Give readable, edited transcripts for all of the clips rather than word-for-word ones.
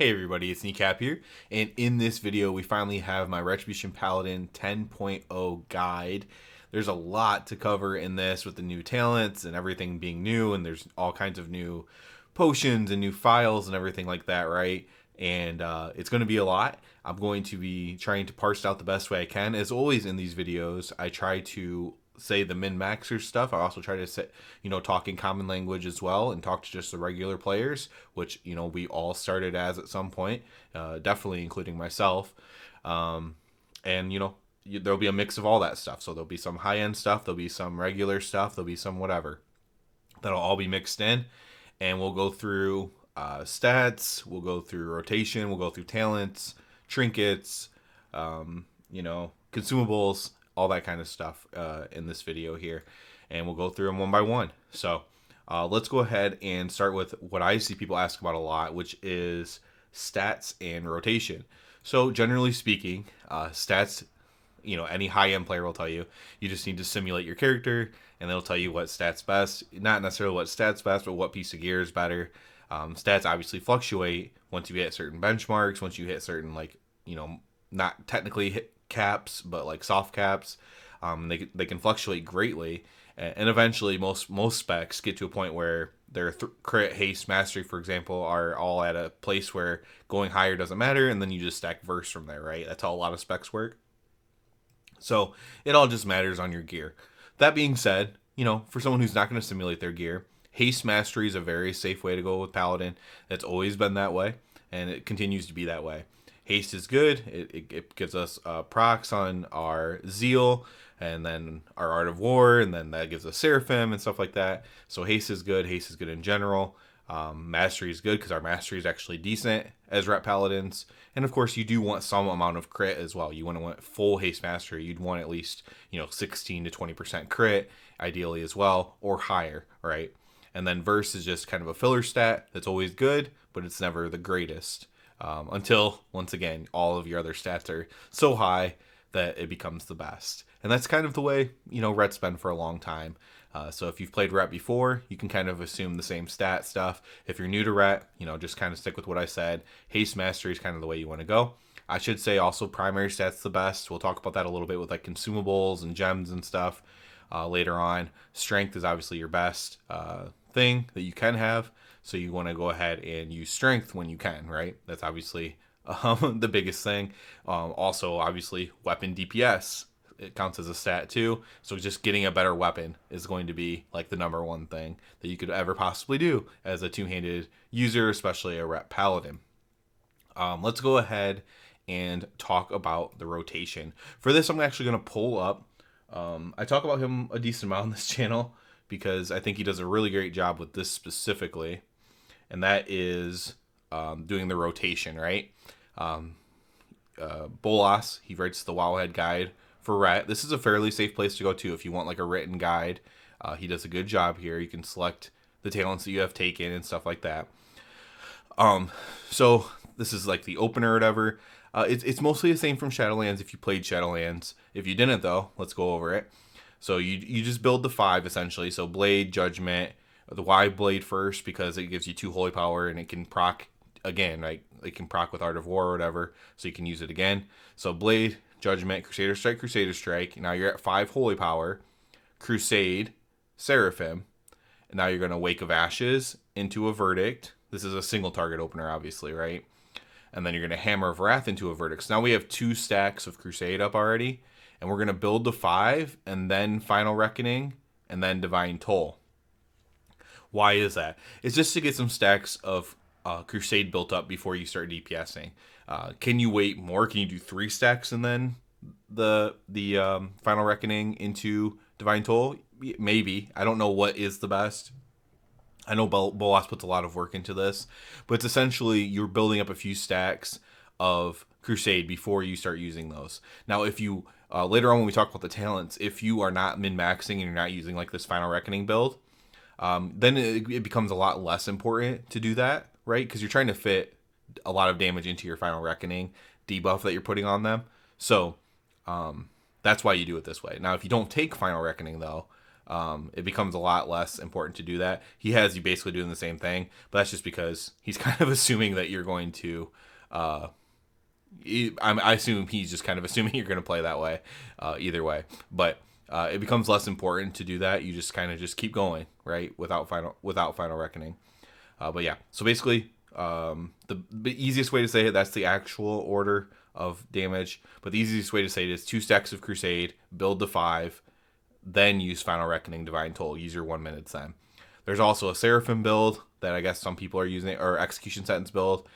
Hey everybody, it's Kneecap here, and in this video we finally have my Retribution Paladin 10.0 guide. There's a lot to cover in this with the new talents and everything being new, and there's all kinds of new potions and new files and everything like that, right? And it's going to be a lot. I'm going to be trying to parse out the best way I can. As always in these videos, I try to say the min-maxer stuff. I also try to say, talk in common language as well and talk to just the regular players, which, we all started as at some point, definitely including myself. And, there'll be a mix of all that stuff. So there'll be some high-end stuff, there'll be some regular stuff, there'll be some whatever. That'll all be mixed in. And we'll go through stats, we'll go through rotation, we'll go through talents, trinkets, consumables, all that kind of stuff in this video here, and we'll go through them one by one. So let's go ahead and start with what I see people ask about a lot, which is stats and rotation. So generally speaking, stats, any high-end player will tell you, you just need to simulate your character, and they'll tell you what stats best. Not necessarily what stats best, but what piece of gear is better. Stats obviously fluctuate once you hit certain benchmarks, once you hit certain, not technically hit caps, but like soft caps. They can fluctuate greatly, and eventually most specs get to a point where their crit, haste, mastery, for example, are all at a place where going higher doesn't matter, and then you just stack verse from there, right? That's how a lot of specs work. So it all just matters on your gear. That being said, for someone who's not going to simulate their gear, haste mastery is a very safe way to go with Paladin. That's always been that way, and it continues to be that way. Haste is good. It gives us procs on our Zeal, and then our Art of War, and then that gives us Seraphim and stuff like that. So haste is good. Haste is good in general. Mastery is good because our mastery is actually decent as Rep Paladins. And of course, you do want some amount of crit as well. You want full haste mastery. You'd want at least 16 to 20% crit, ideally as well, or higher, right? And then verse is just kind of a filler stat that's always good, but it's never the greatest. Until, once again, all of your other stats are so high that it becomes the best. And that's kind of the way, Ret's been for a long time. So if you've played Ret before, you can kind of assume the same stat stuff. If you're new to Ret, just kind of stick with what I said. Haste Mastery is kind of the way you want to go. I should say also primary stats the best. We'll talk about that a little bit with like consumables and gems and stuff later on. Strength is obviously your best thing that you can have. So you want to go ahead and use strength when you can, right? That's obviously the biggest thing. Also, obviously, weapon DPS. It counts as a stat too. So just getting a better weapon is going to be like the number one thing that you could ever possibly do as a two-handed user, especially a Rep Paladin. Let's go ahead and talk about the rotation. For this, I'm actually going to pull up. I talk about him a decent amount on this channel because I think he does a really great job with this specifically. And that is doing the rotation, right? Bolas, he writes the Wowhead guide for Ret. This is a fairly safe place to go to if you want like a written guide. He does a good job here. You can select the talents that you have taken and stuff like that. So this is like the opener or whatever. It's mostly the same from Shadowlands if you played Shadowlands. If you didn't though, let's go over it. So you just build the 5 essentially. So Blade, Judgment, the Y Blade first because it gives you 2 holy power and it can proc again, right? It can proc with Art of War or whatever, so you can use it again. So Blade, Judgment, Crusader Strike, Crusader Strike. Now you're at 5 holy power. Crusade, Seraphim. And now you're going to Wake of Ashes into a Verdict. This is a single target opener, obviously, right? And then you're going to Hammer of Wrath into a Verdict. So now we have 2 stacks of Crusade up already. And we're going to build the 5, and then Final Reckoning, and then Divine Toll. Why is that? It's just to get some stacks of Crusade built up before you start DPSing. Can you wait more? Can you do 3 stacks and then the Final Reckoning into Divine Toll? Maybe. I don't know what is the best. I know Bolas puts a lot of work into this, but it's essentially you're building up a few stacks of Crusade before you start using those. Now, if you later on when we talk about the talents, if you are not min-maxing and you're not using like this Final Reckoning build, then it becomes a lot less important to do that, right? Because you're trying to fit a lot of damage into your Final Reckoning debuff that you're putting on them. So that's why you do it this way. Now, if you don't take Final Reckoning, though, it becomes a lot less important to do that. He has you basically doing the same thing, but that's just because he's kind of assuming that you're going to. I assume he's just kind of assuming you're going to play that way, either way. But it becomes less important to do that. You just kind of just keep going, right, without final reckoning. But yeah, so basically, the easiest way to say it, that's the actual order of damage. But the easiest way to say it is 2 stacks of Crusade, build to 5, then use Final Reckoning, Divine Toll. Use your 1 minute then. There's also a Seraphim build that I guess some people are using, or Execution Sentence build.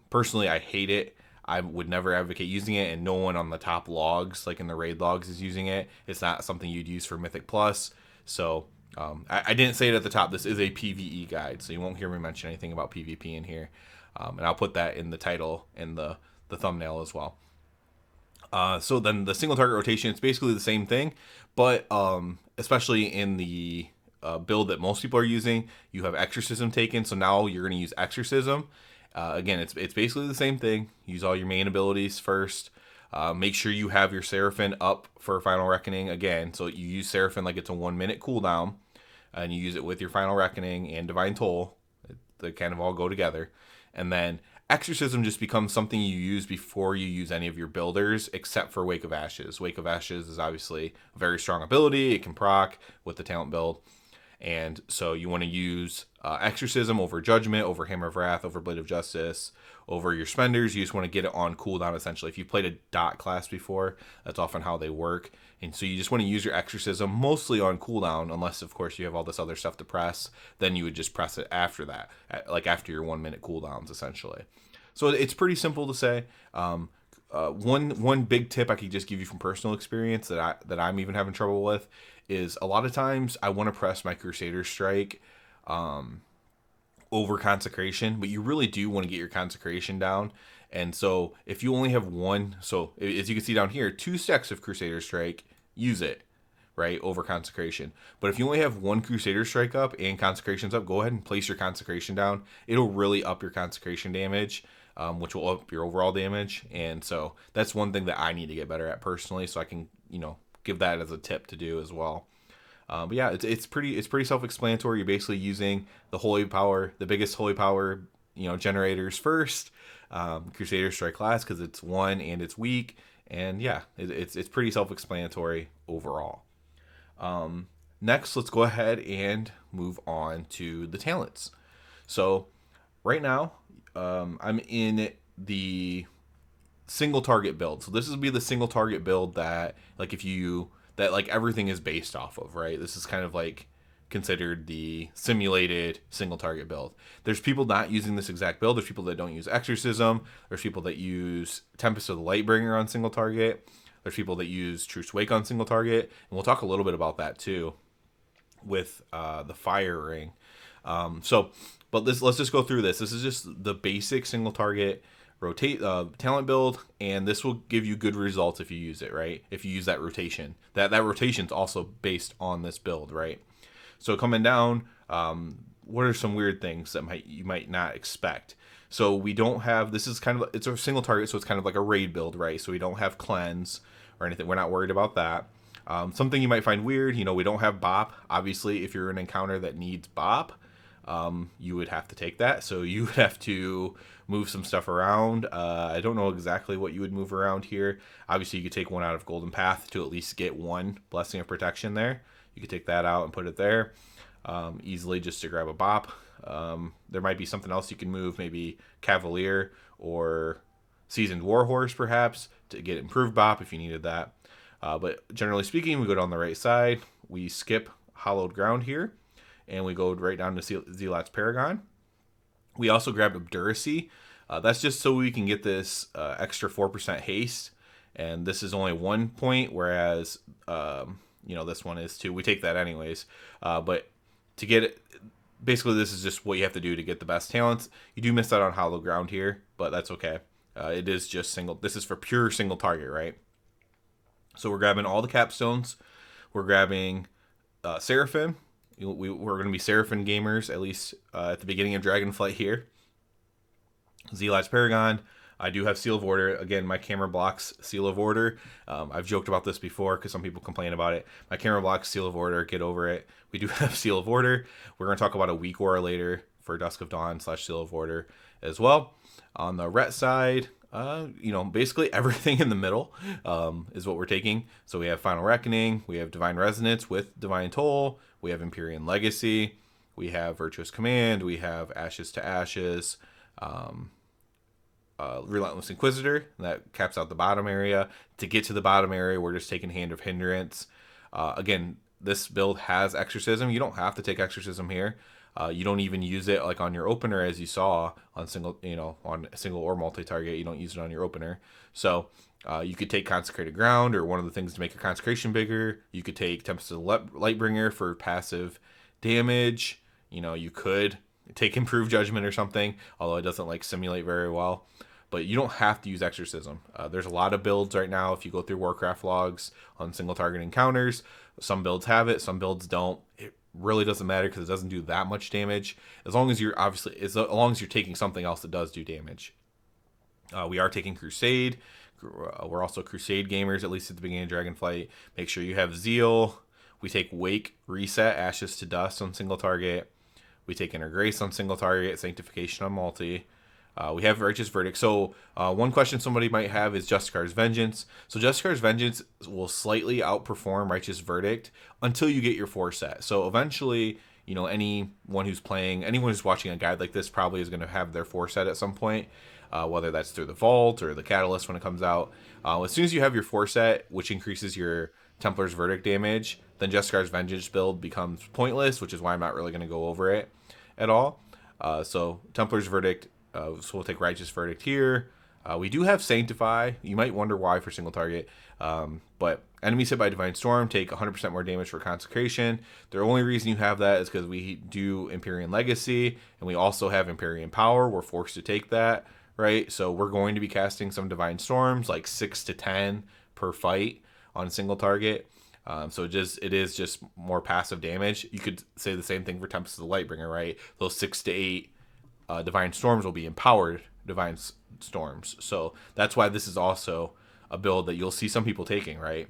Personally, I hate it. I would never advocate using it, and no one on the top logs, like in the raid logs, is using it. It's not something you'd use for Mythic Plus. So I didn't say it at the top. This is a PvE guide, so you won't hear me mention anything about PvP in here. And I'll put that in the title and the thumbnail as well. So then the single target rotation, it's basically the same thing, but especially in the build that most people are using, you have Exorcism taken. So now you're going to use Exorcism. Again, it's basically the same thing. Use all your main abilities first. Make sure you have your Seraphim up for Final Reckoning again. So you use Seraphim like it's a 1 minute cooldown, and you use it with your Final Reckoning and Divine Toll. They kind of all go together. And then Exorcism just becomes something you use before you use any of your builders, except for Wake of Ashes. Wake of Ashes is obviously a very strong ability. It can proc with the talent build. And so you want to use Exorcism over Judgment, over Hammer of Wrath, over Blade of Justice, over your spenders. You just want to get it on cooldown, essentially. If you've played a dot class before, that's often how they work. And so you just want to use your Exorcism mostly on cooldown, unless, of course, you have all this other stuff to press. Then you would just press it after that, like after your 1 minute cooldowns, essentially. So it's pretty simple to say. One big tip I could just give you from personal experience that I'm even having trouble with is a lot of times I want to press my Crusader Strike over Consecration, but you really do want to get your Consecration down. And so if you only have one, so as you can see down here, 2 stacks of Crusader Strike, use it, right, over Consecration. But if you only have 1 Crusader Strike up and Consecration's up, go ahead and place your Consecration down. It'll really up your Consecration damage, which will up your overall damage. And so that's one thing that I need to get better at personally, so I can, give that as a tip to do as well. But yeah, it's pretty self-explanatory. You're basically using the holy power, the biggest holy power, generators first. Crusader Strike last because it's 1 and it's weak. And yeah, it's pretty self-explanatory overall. Next, let's go ahead and move on to the talents. So right now, I'm in the single target build. So this would be the single target build that everything is based off of, right? This is kind of like considered the simulated single target build. There's people not using this exact build. There's people that don't use Exorcism. There's people that use Tempest of the Lightbringer on single target. There's people that use Truce Wake on single target. And we'll talk a little bit about that too with the Fire Ring. But let's just go through this. This is just the basic single target talent build, and this will give you good results if you use it, right? If you use that rotation. That rotation's also based on this build, right? So coming down, what are some weird things that you might not expect? So we don't have, it's a single target, so it's kind of like a raid build, right? So we don't have cleanse or anything. We're not worried about that. Something you might find weird, we don't have bop. Obviously, if you're in an encounter that needs bop, you would have to take that. So you would have to move some stuff around. I don't know exactly what you would move around here. Obviously, you could take one out of Golden Path to at least get 1 Blessing of Protection there. You could take that out and put it there easily just to grab a bop. There might be something else you can move, maybe Cavalier or Seasoned Warhorse perhaps to get improved bop if you needed that. But generally speaking, we go down the right side. We skip Hallowed Ground here, and we go right down to Zealot's Paragon. We also grab Obduracy. That's just so we can get this extra 4% haste, and this is only 1 point, whereas this one is 2. We take that anyways. But to get it, basically this is just what you have to do to get the best talents. You do miss out on Hallowed Ground here, but that's okay. It is just single. This is for pure single target, right? So we're grabbing all the capstones. We're grabbing Seraphim. We're going to be Seraphim gamers, at least at the beginning of Dragonflight here. Zealot's Paragon, I do have Seal of Order. Again, my camera blocks Seal of Order. I've joked about this before because some people complain about it. My camera blocks Seal of Order. Get over it. We do have Seal of Order. We're going to talk about a weak aura later for Dusk of Dawn / Seal of Order as well. On the Ret side, basically everything in the middle is what we're taking. So we have Final Reckoning. We have Divine Resonance with Divine Toll. We have Empyrean Legacy. We have Virtuous Command. We have Ashes to Ashes. Relentless Inquisitor. That caps out the bottom area. To get to the bottom area, we're just taking Hand of Hindrance. Again, this build has Exorcism. You don't have to take Exorcism here. You don't even use it like on your opener, as you saw on single, on single or multi-target. You don't use it on your opener. So you could take Consecrated Ground or one of the things to make your consecration bigger. You could take Tempest of the Lightbringer for passive damage. You could take Improved Judgment or something, although it doesn't like simulate very well. But you don't have to use Exorcism. There's a lot of builds right now. If you go through Warcraft logs on single target encounters, some builds have it, some builds don't. It really doesn't matter because it doesn't do that much damage. As long as you're taking something else that does do damage. We are taking Crusade. We're also Crusade gamers, at least at the beginning of Dragonflight. Make sure you have Zeal. We take Wake, Reset, Ashes to Dust on single target. We take Inner Grace on single target, Sanctification on multi. We have Righteous Verdict. So one question somebody might have is Justicar's Vengeance. So Justicar's Vengeance will slightly outperform Righteous Verdict until you get your 4 set. So eventually, anyone who's watching a guide like this probably is going to have their 4 set at some point, whether that's through the Vault or the Catalyst when it comes out. As soon as you have your 4 set, which increases your Templar's Verdict damage, then Justicar's Vengeance build becomes pointless, which is why I'm not really going to go over it at all. So Templar's Verdict. So we'll take Righteous Verdict here. We do have Sanctify. You might wonder why for single target. But enemies hit by Divine Storm take 100% more damage for Consecration. The only reason you have that is because we do Empyrean Legacy, and we also have Empyrean Power. We're forced to take that, right? So we're going to be casting some Divine Storms, like 6 to 10 per fight on single target. So it is just more passive damage. You could say the same thing for Tempest of the Lightbringer, right? Those 6 to 8 Divine Storms will be empowered Divine Storms. So that's why this is also a build that you'll see some people taking, right?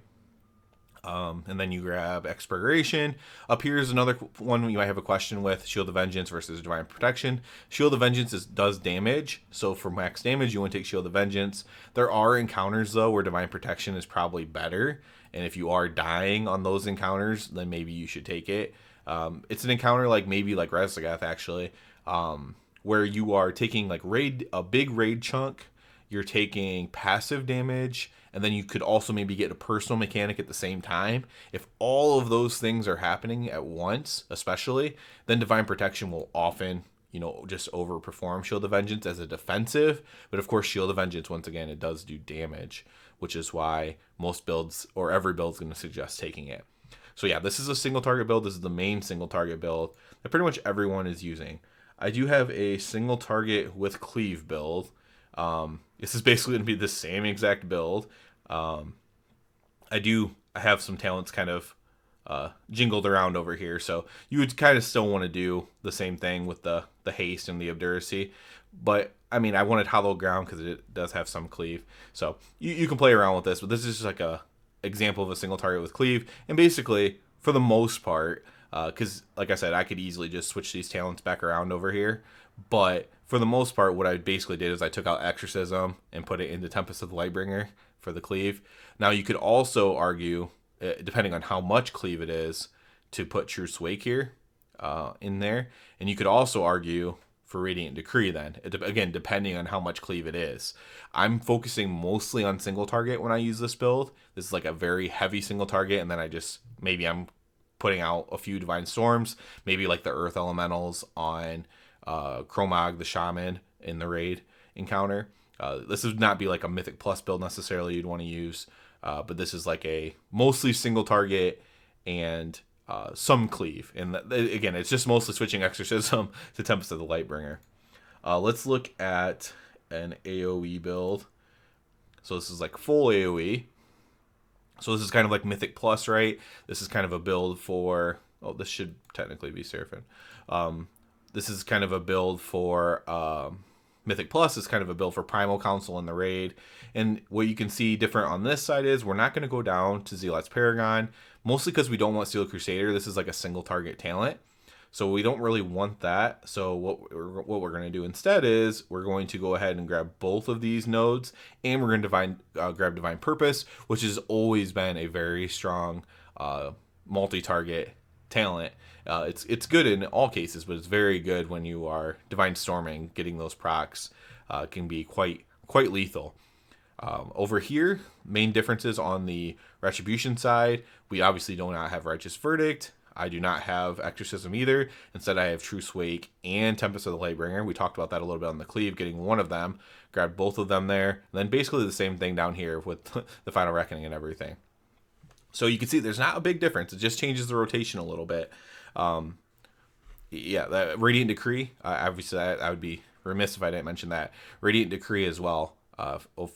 And then you grab Expurgation. Up here is another one you might have a question with: Shield of Vengeance versus Divine Protection. Shield of Vengeance does damage, so for max damage you want to take Shield of Vengeance. There are encounters though where Divine Protection is probably better, and if you are dying on those encounters, then maybe you should take it. It's an encounter like Rezagath actually, where you are taking like a big raid chunk, you're taking passive damage, and then you could also maybe get a personal mechanic at the same time. If all of those things are happening at once, especially, then Divine Protection will often, just overperform Shield of Vengeance as a defensive. But of course, Shield of Vengeance, once again, it does do damage, which is why most builds, or every build, is going to suggest taking it. So yeah, this is a single target build. This is the main single target build that pretty much everyone is using. I do have a single target with Cleave build. This is basically going to be the same exact build. I have some talents kind of jingled around over here, so you would kind of still want to do the same thing with the haste and the obduracy. But I mean, I wanted Hollow Ground because it does have some Cleave, so you can play around with this. But this is just like a example of a single target with Cleave, and basically for the most part, because like I said, I could easily just switch these talents back around over here, but for the most part, what I basically did is I took out Exorcism and put it into Tempest of the Lightbringer for the Cleave. Now you could also argue, depending on how much Cleave it is, to put Truth's Wake here in there, and you could also argue for Radiant Decree then, again, depending on how much Cleave it is. I'm focusing mostly on single target when I use this build. This is like a very heavy single target, and then I'm putting out a few Divine Storms, maybe like the Earth Elementals on Chromag the Shaman in the raid encounter. This would not be like a Mythic Plus build necessarily you'd want to use, but this is like a mostly single target and some Cleave. And again, it's just mostly switching Exorcism to Tempest of the Lightbringer. Let's look at an AoE build. So this is like full AoE. So this is kind of like Mythic Plus, right? This is kind of a build for... Oh, this should technically be Seraphim. This is kind of a build for Mythic Plus is kind of a build for Primal Council in the raid. And what you can see different on this side is we're not going to go down to Zealot's Paragon, mostly because we don't want Steel Crusader. This is like a single target talent. So we don't really want that. So what we're going to do instead is we're going to go ahead and grab both of these nodes, and we're going to grab Divine Purpose, which has always been a very strong multi-target talent. It's good in all cases, but it's very good when you are Divine Storming. Getting those procs can be quite lethal. Over here, main differences on the Retribution side, we obviously do not have Righteous Verdict. I do not have Exorcism either. Instead, I have Truce Wake and Tempest of the Lightbringer. We talked about that a little bit on the Cleave, getting one of them, grabbed both of them there. And then basically the same thing down here with the Final Reckoning and everything. So you can see there's not a big difference. It just changes the rotation a little bit. That Radiant Decree, obviously I would be remiss if I didn't mention that. Radiant Decree as well,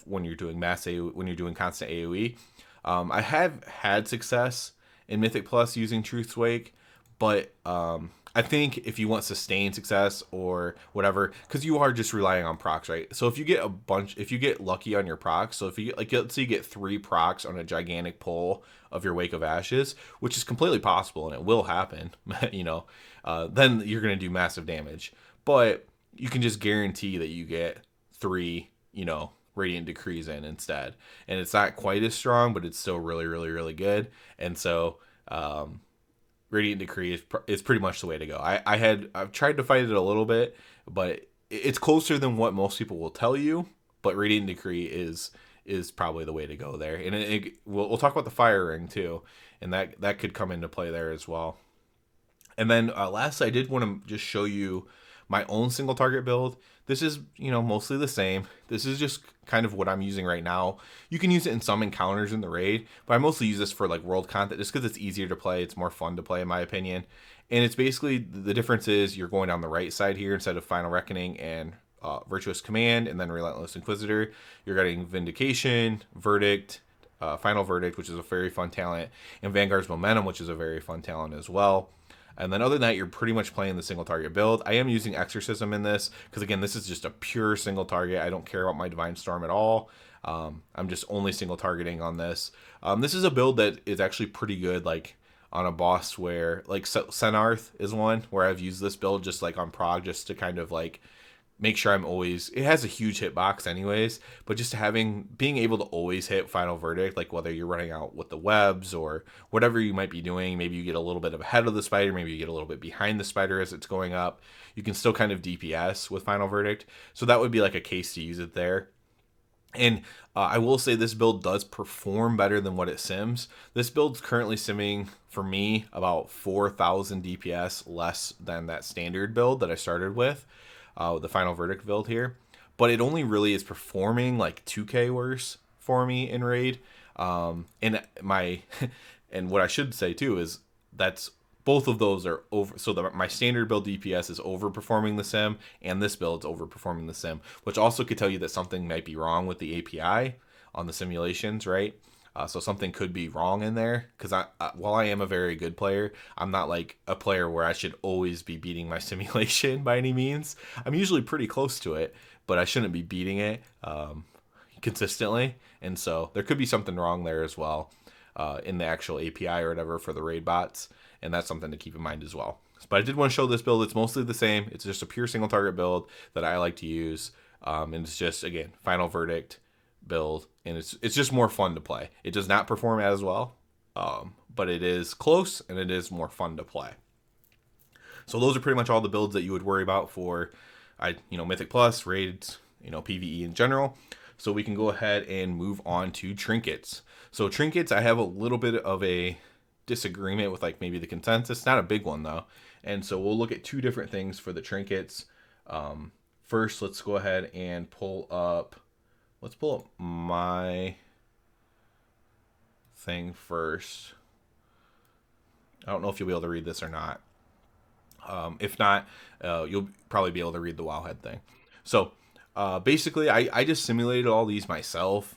when you're doing when you're doing constant AoE. I have had success in Mythic Plus using Truce Wake, but I think if you want sustained success or whatever, because you are just relying on procs, right? So if you get lucky on your procs, so if you get, let's say you get 3 procs on a gigantic pull of your Wake of Ashes, which is completely possible and it will happen, then you're going to do massive damage. But you can just guarantee that you get 3, Radiant Decrees in instead, and it's not quite as strong, but it's still really, really, really good. And so Radiant Decree is pretty much the way to go. I've tried to fight it a little bit, but it's closer than what most people will tell you. But Radiant Decree is probably the way to go there. And we'll talk about the Fire Ring too, and that could come into play there as well. And then last, I did want to just show you my own single target build. This is, mostly the same. This is just kind of what I'm using right now. You can use it in some encounters in the raid, but I mostly use this for like world content just because it's easier to play. It's more fun to play in my opinion. And it's basically, the difference is you're going down the right side here instead of Final Reckoning and Virtuous Command and then Relentless Inquisitor. You're getting Vindication, Verdict, Final Verdict, which is a very fun talent, and Vanguard's Momentum, which is a very fun talent as well. And then other than that, you're pretty much playing the single target build. I am using Exorcism in this because, again, this is just a pure single target. I don't care about my Divine Storm at all. I'm just only single targeting on this. This is a build that is actually pretty good, like on a boss where, like Senarth is one where I've used this build just like on prog, just to kind of like make sure I'm always, it has a huge hitbox anyways, but just being able to always hit Final Verdict, like whether you're running out with the webs or whatever you might be doing, maybe you get a little bit ahead of the spider, maybe you get a little bit behind the spider as it's going up, you can still kind of DPS with Final Verdict. So that would be like a case to use it there. And I will say this build does perform better than what it sims. This build's currently simming, for me, about 4,000 DPS less than that standard build that I started with the Final Verdict build here. But it only really is performing like 2k worse for me in raid. And what I should say too is that's both of those are over. So my standard build DPS is overperforming the sim, and this build's overperforming the sim, which also could tell you that something might be wrong with the API on the simulations, right? So something could be wrong in there, because while I am a very good player, I'm not like a player where I should always be beating my simulation by any means. I'm usually pretty close to it, but I shouldn't be beating it consistently. And so there could be something wrong there as well in the actual API or whatever for the raid bots. And that's something to keep in mind as well. But I did want to show this build. It's mostly the same. It's just a pure single target build that I like to use. And it's just, again, Final Verdict build, and it's just more fun to play. It does not perform as well, but it is close and it is more fun to play. So those are pretty much all the builds that you would worry about for Mythic Plus, raids, PvE in general. So we can go ahead and move on to Trinkets. So Trinkets, I have a little bit of a disagreement with like maybe the consensus, not a big one though. And so we'll look at two different things for the Trinkets. First, let's go ahead and pull up my thing first. I don't know if you'll be able to read this or not. If not, you'll probably be able to read the Wowhead thing. So basically, I just simulated all these myself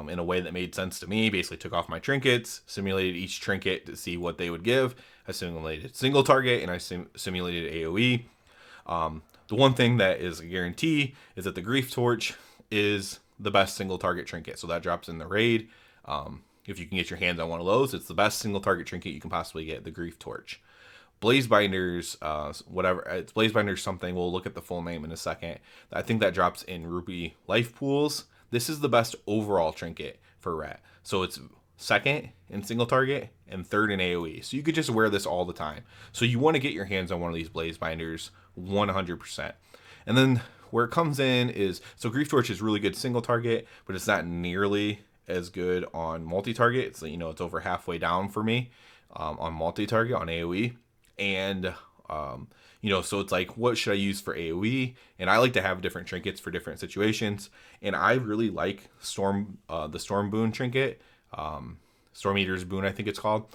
in a way that made sense to me. Basically took off my trinkets, simulated each trinket to see what they would give. I simulated single target, and I simulated AoE. The one thing that is a guarantee is that the Grief Torch is the best single target trinket. So that drops in the raid. If you can get your hands on one of those, it's the best single target trinket you can possibly get, the Grief Torch. Blaze Binders, whatever, it's Blaze Binders something. We'll look at the full name in a second. I think that drops in Rupee Life Pools. This is the best overall trinket for Ret. So it's second in single target and third in AoE. So you could just wear this all the time. So you want to get your hands on one of these Blaze Binders 100%. And then where it comes in is, so Grief Torch is really good single target, but it's not nearly as good on multi-target. It's, you know, it's over halfway down for me on multi-target on AoE. And you know, so it's like, what should I use for AoE? And I like to have different trinkets for different situations. And I really like the Storm Boon trinket, Storm Eater's Boon, I think it's called.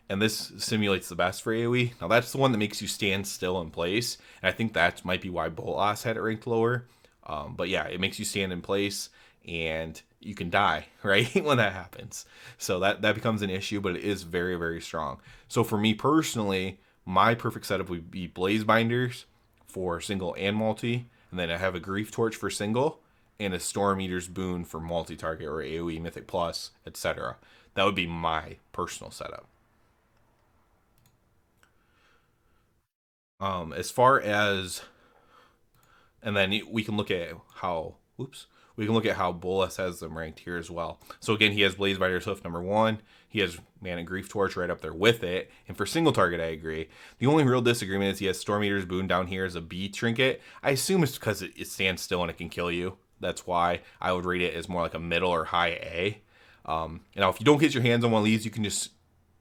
And this simulates the best for AoE. Now that's the one that makes you stand still in place. And I think that might be why Bolas had it ranked lower. But yeah, it makes you stand in place and you can die, right? When that happens. So that becomes an issue, but it is very, very strong. So for me personally, my perfect setup would be Blaze Binders for single and multi. And then I have a Grief Torch for single and a Storm Eater's Boon for multi-target or AoE, Mythic Plus, etc. That would be my personal setup. As far as, and then we can look at how, we can look at how Bolas has them ranked here as well. So again, he has Blaze Binders Hoof number 1. He has Mana Grief Torch right up there with it. And for single target, I agree. The only real disagreement is he has Storm Eater's Boon down here as a B trinket. I assume it's because it stands still and it can kill you. That's why I would rate it as more like a middle or high A. Now, if you don't get your hands on one of these, you can just,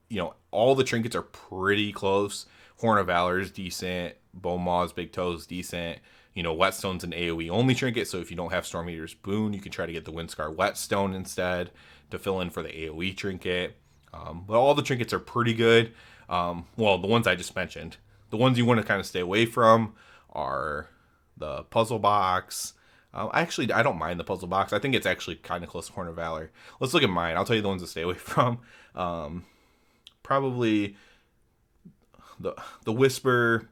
you know, all the trinkets are pretty close. Horn of Valor is decent. Bone Maws, Big Toes, decent. You know, Whetstone's an AoE only trinket, so if you don't have Storm Eater's Boon, you can try to get the Windscar Whetstone instead to fill in for the AoE trinket. But all the trinkets are pretty good. Well, the ones I just mentioned. The ones you want to kind of stay away from are the Puzzle Box. Actually, I don't mind the Puzzle Box. I think it's actually kind of close to Horn of Valor. Let's look at mine. I'll tell you the ones to stay away from. Probably the Whisper.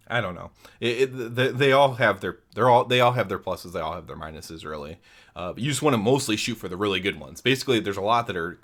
I don't know. They all have their pluses. They all have their minuses, really. But you just want to mostly shoot for the really good ones. Basically, there's a lot that are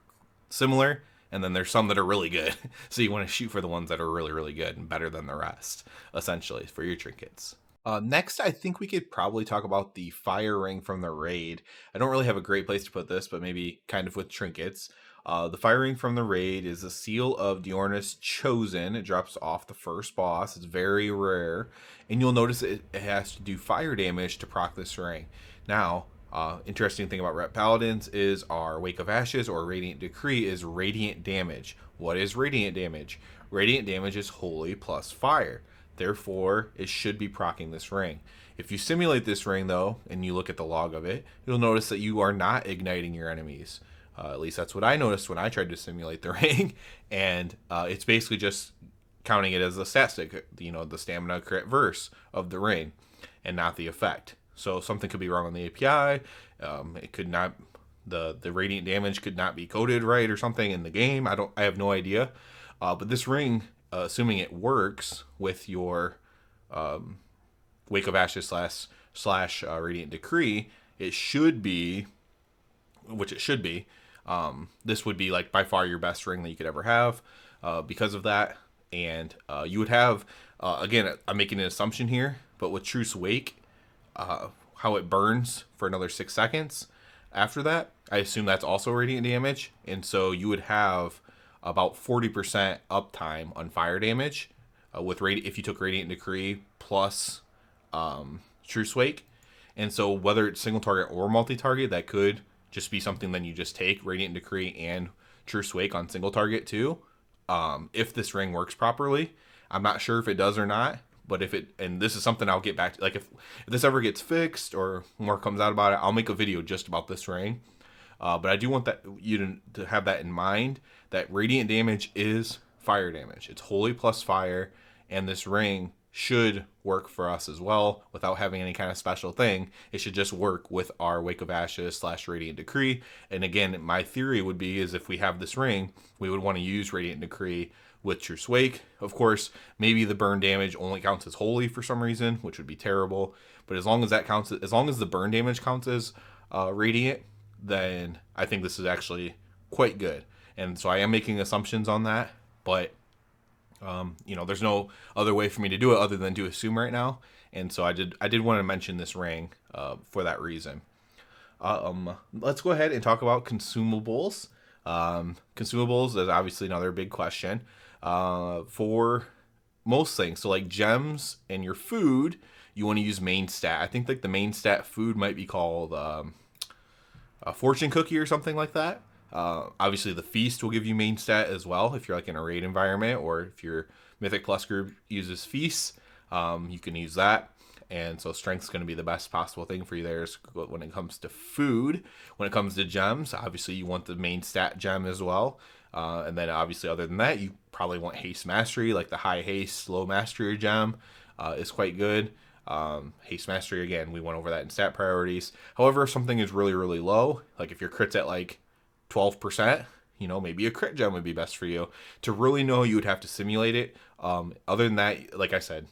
similar, and then there's some that are really good. So you want to shoot for the ones that are really, really good and better than the rest, essentially, for your trinkets. Next, I think we could probably talk about the Fire Ring from the raid. I don't really have a great place to put this, but maybe kind of with trinkets. The Fire Ring from the raid is a Seal of Diornis Chosen. It drops off the first boss. It's very rare. And you'll notice it has to do fire damage to proc this ring. Now, interesting thing about Ret Paladins is our Wake of Ashes or Radiant Decree is radiant damage. What is radiant damage? Radiant damage is holy plus fire. Therefore, it should be proccing this ring. If you simulate this ring, though, and you look at the log of it, you'll notice that you are not igniting your enemies. At least that's what I noticed when I tried to simulate the ring. And it's basically just counting it as a stat stick, you know, the stamina crit verse of the ring and not the effect. So something could be wrong on the API. It could not, the radiant damage could not be coded right or something in the game. I have no idea. But this ring, assuming it works with your Wake of Ashes slash Radiant Decree, it should be, which it should be, this would be like by far your best ring that you could ever have because of that. And you would have, again, I'm making an assumption here, but with Truce Wake, how it burns for another 6 seconds after that, I assume that's also radiant damage. And so you would have about 40% uptime on fire damage with if you took Radiant Decree plus Truce Wake. And so whether it's single target or multi-target, that could just be something then you just take Radiant Decree and Truce Wake on single target too. If this ring works properly. I'm not sure if it does or not, but if it, and this is something I'll get back to, like if this ever gets fixed or more comes out about it, I'll make a video just about this ring. But I do want that you to have that in mind, that radiant damage is fire damage. It's holy plus fire, and this ring should work for us as well without having any kind of special thing. It should just work with our Wake of Ashes / Radiant Decree. And again, my theory would be is if we have this ring, we would want to use Radiant Decree with Truce Wake. Of course, maybe the burn damage only counts as holy for some reason, which would be terrible. But as long as that counts, as long as the burn damage counts as radiant, then I think this is actually quite good. And so I am making assumptions on that, but there's no other way for me to do it other than to assume right now. And so I did want to mention this ring for that reason. Let's go ahead and talk about consumables. Consumables is obviously another big question for most things. So like gems and your food, you want to use main stat. I think like the main stat food might be called a fortune cookie or something like that. Obviously the feast will give you main stat as well if you're like in a raid environment, or if your Mythic Plus group uses feasts, you can use that. And so strength's going to be the best possible thing for you there when it comes to food. When it comes to gems, obviously you want the main stat gem as well. And then obviously other than that, you probably want haste mastery, like the high haste, low mastery gem is quite good. Haste mastery, again, we went over that in stat priorities. However, if something is really, really low, like if your crit's at like 12%, maybe a crit gem would be best for you. To really know, you would have to simulate it. Other than that, like I said,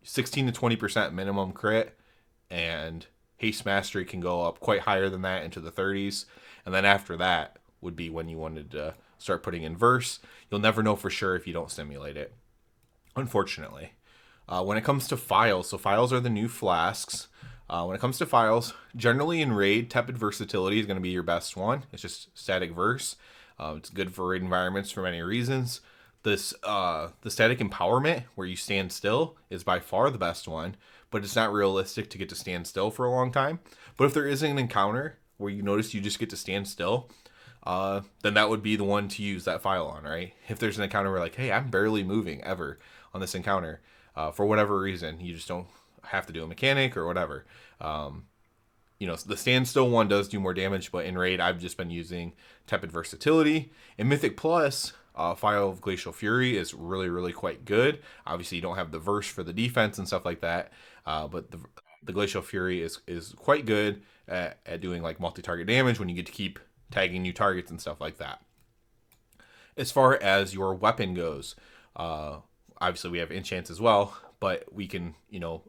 16 to 20% minimum crit, and haste mastery can go up quite higher than that into the 30s. And then after that would be when you wanted to start putting in verse. You'll never know for sure if you don't simulate it, unfortunately. When it comes to files, so files are the new flasks. When it comes to files, generally in raid, tepid versatility is going to be your best one. It's just static verse. It's good for raid environments for many reasons. The static empowerment, where you stand still, is by far the best one, but it's not realistic to get to stand still for a long time. But if there is an encounter where you notice you just get to stand still, then that would be the one to use that file on, right? If there's an encounter where like, hey, I'm barely moving ever on this encounter, for whatever reason, you just don't have to do a mechanic or whatever. The standstill one does do more damage, but in raid, I've just been using tepid versatility. In Mythic Plus, File of Glacial Fury is really, really quite good. Obviously, you don't have the verse for the defense and stuff like that, but the Glacial Fury is quite good at doing like multi-target damage when you get to keep tagging new targets and stuff like that. As far as your weapon goes, obviously we have enchants as well, but we can,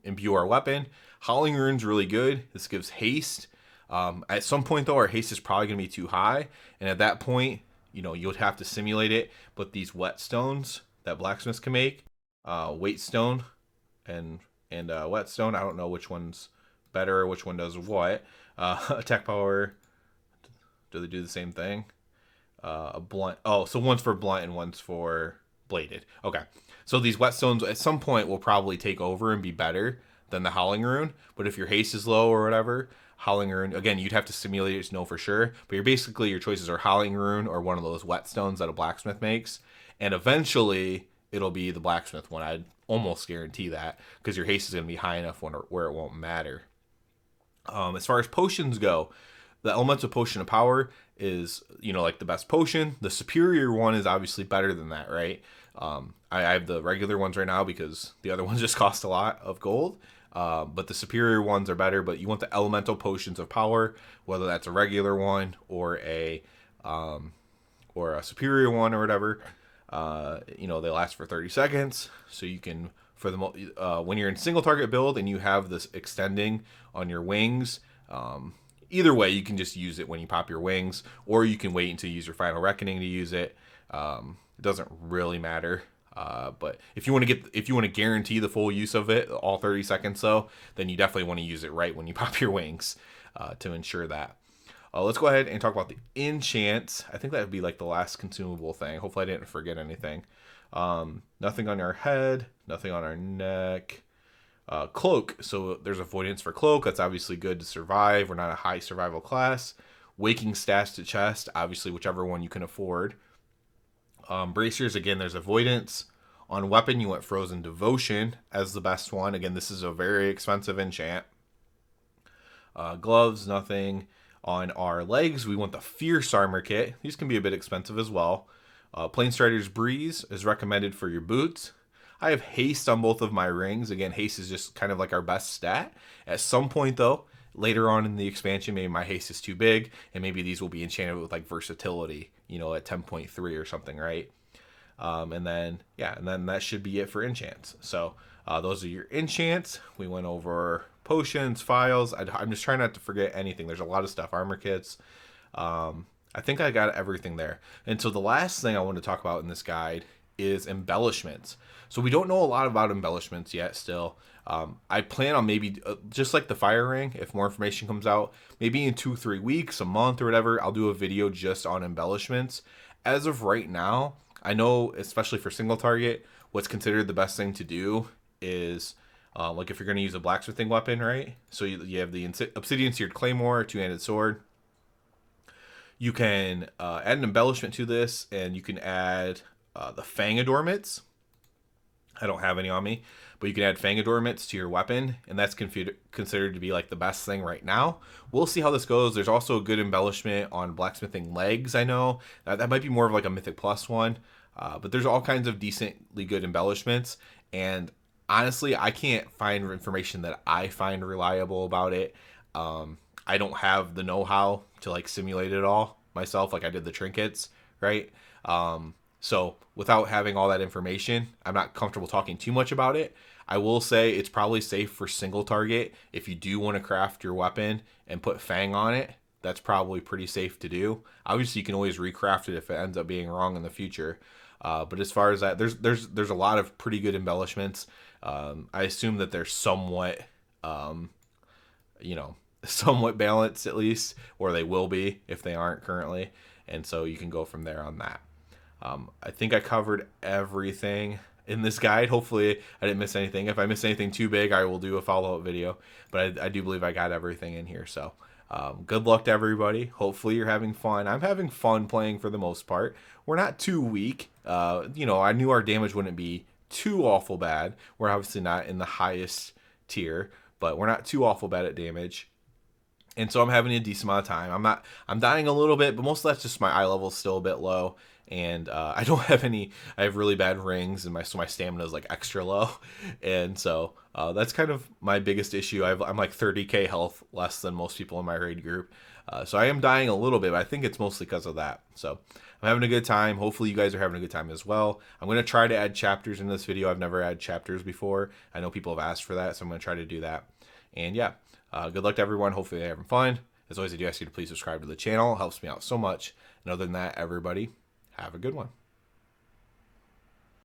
imbue our weapon. Howling Rune's really good. This gives haste. At some point, though, our haste is probably going to be too high. And at that point, you'll have to simulate it. But these whetstones that blacksmiths can make, Waitstone and whetstone, I don't know which one's better or which one does what. Attack power, do they do the same thing? A blunt. Oh, so one's for blunt and one's for bladed. Okay. So these whetstones at some point will probably take over and be better than the Howling Rune. But if your haste is low or whatever, Howling Rune, again, you'd have to simulate it to know for sure. But your choices are Howling Rune or one of those whetstones that a blacksmith makes. And eventually, it'll be the blacksmith one. I'd almost guarantee that, because your haste is going to be high enough where it won't matter. As far as potions go, the Elemental Potion of Power is, like the best potion. The superior one is obviously better than that, right? I have the regular ones right now because the other ones just cost a lot of gold. But the superior ones are better. But you want the Elemental Potions of Power, whether that's a regular one or a superior one or whatever. They last for 30 seconds, so you can, when you're in single target build and you have this extending on your wings, either way, you can just use it when you pop your wings, or you can wait until you use your Final Reckoning to use it. It doesn't really matter. But if you want to guarantee the full use of it, all 30 seconds though, then you definitely want to use it right when you pop your wings, to ensure that. Let's go ahead and talk about the enchants. I think that would be like the last consumable thing. Hopefully I didn't forget anything. Nothing on our head, nothing on our neck. Cloak. So there's avoidance for cloak. That's obviously good to survive. We're not a high survival class. Waking stash to chest. Obviously whichever one you can afford. Bracers, again, there's avoidance. On weapon, you went Frozen Devotion as the best one. Again, this is a very expensive enchant. Gloves, nothing. On our legs, we want the Fierce Armor Kit. These can be a bit expensive as well. Planestrider's Breeze is recommended for your boots. I have haste on both of my rings. Again, haste is just kind of like our best stat. At some point, though, later on in the expansion, maybe my haste is too big, and maybe these will be enchanted with like versatility, at 10.3 or something, right? And then, yeah, and then that should be it for enchants. So those are your enchants. We went over potions, files. I'm just trying not to forget anything. There's a lot of stuff. Armor kits. I think I got everything there. And so the last thing I want to talk about in this guide is embellishments. So we don't know a lot about embellishments yet still. I plan on maybe, just like the fire ring, if more information comes out, maybe in 2-3 weeks, a month or whatever, I'll do a video just on embellishments. As of right now, I know, especially for single target, what's considered the best thing to do is, like if you're going to use a blacksmithing weapon, right? So you have the obsidian seared claymore, two-handed sword. You can add an embellishment to this, and you can add the fang adornments. I don't have any on me, but you can add fang adornments to your weapon, and that's considered to be like the best thing right now. We'll see how this goes. There's also a good embellishment on blacksmithing legs, I know. That might be more of like a Mythic Plus one, but there's all kinds of decently good embellishments, and honestly, I can't find information that I find reliable about it. I don't have the know-how to like simulate it all myself, like I did the trinkets, right? So without having all that information, I'm not comfortable talking too much about it. I will say it's probably safe for single target. If you do want to craft your weapon and put fang on it, that's probably pretty safe to do. Obviously, you can always recraft it if it ends up being wrong in the future. But as far as that, there's a lot of pretty good embellishments. I assume that they're somewhat, somewhat balanced at least, or they will be if they aren't currently. And so you can go from there on that. I think I covered everything in this guide. Hopefully I didn't miss anything. If I miss anything too big, I will do a follow-up video. But I do believe I got everything in here. So good luck to everybody. Hopefully you're having fun. I'm having fun playing for the most part. We're not too weak. I knew our damage wouldn't be too awful bad. We're obviously not in the highest tier, but we're not too awful bad at damage. And so I'm having a decent amount of time. I'm dying a little bit, but most of that's just my eye level is still a bit low. And I don't have any, I have really bad rings, and my stamina is like extra low. And so that's kind of my biggest issue. I'm like 30k health less than most people in my raid group. So I am dying a little bit, but I think it's mostly because of that. So I'm having a good time. Hopefully you guys are having a good time as well. I'm going to try to add chapters in this video. I've never had chapters before. I know people have asked for that, so I'm going to try to do that. And yeah, good luck to everyone. Hopefully they're having fun. As always, I do ask you to please subscribe to the channel. It helps me out so much. And other than that, everybody, have a good one.